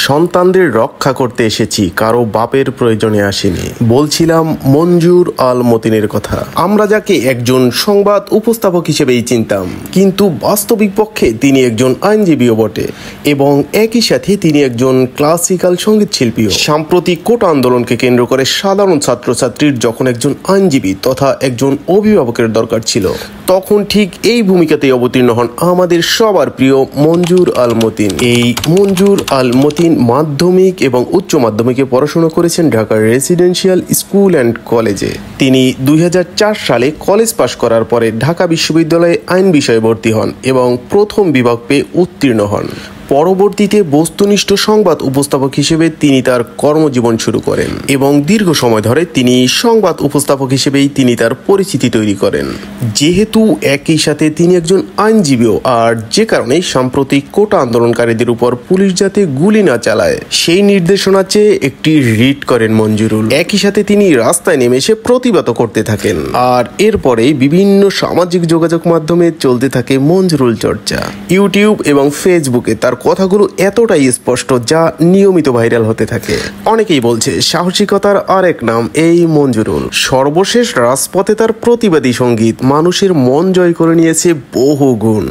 সন্তানদের রক্ষা করতে এসেছি, কারো বাপের প্রয়োজনে আসেনি। বলছিলাম মঞ্জুর আল মতিনের কথা। আমরা যাকে একজন সংবাদ উপস্থাপক হিসেবেই চিনতাম, কিন্তু বাস্তবিক পক্ষে তিনি একজন আইনজীবীও বটে এবং একই সাথে তিনি একজন ক্লাসিক্যাল সঙ্গীত শিল্পীও। সাম্প্রতিক কোটা আন্দোলনকে কেন্দ্র করে সাধারণ ছাত্রছাত্রীর যখন একজন আইনজীবী তথা একজন অভিভাবকের দরকার ছিল, তখন ঠিক এই ভূমিকাতেই অবতীর্ণ হন আমাদের সবার প্রিয় মঞ্জুর আল মতিন। এই মঞ্জুর আল মতিন মাধ্যমিক এবং উচ্চ মাধ্যমিকে পড়াশোনা করেছেন ঢাকার রেসিডেন্সিয়াল স্কুল অ্যান্ড কলেজে। তিনি 2004 সালে কলেজ পাশ করার পরে ঢাকা বিশ্ববিদ্যালয়ে আইন বিষয়ে ভর্তি হন এবং প্রথম বিভাগ পেয়ে উত্তীর্ণ হন। পরবর্তীতে বস্তুনিষ্ঠ সংবাদ উপস্থাপক হিসেবে তিনি তার কর্মজীবন শুরু করেন এবং দীর্ঘ সময় ধরে তিনি সংবাদ উপস্থাপক হিসেবেই তিনি তার পরিচিতি তৈরি করেন। যেহেতু একই সাথে তিনি একজন আইনজীবীও, আর যে কারণে সাম্প্রতিক কোটা আন্দোলনকারীদের উপর পুলিশ যাতে গুলি না চালায় সেই নির্দেশনা চেয়ে একটি রিট করেন মঞ্জুরুল। একই সাথে তিনি রাস্তায় নেমে এসে প্রতিবাদ করতে থাকেন, আর এরপরেই বিভিন্ন সামাজিক যোগাযোগ মাধ্যমে চলতে থাকে মঞ্জুরুল চর্চা। ইউটিউব এবং ফেসবুকে তার কথাগুলো এতটাই স্পষ্ট যা নিয়মিত ভাইরাল হতে থাকে। অনেকেই বলছে সাহসিকতার আরেক নাম এই মঞ্জুরুল। সর্বশেষ রাজপথে তার প্রতিবাদী সঙ্গীত মানুষের মন জয় করে নিয়েছে বহু গুণ।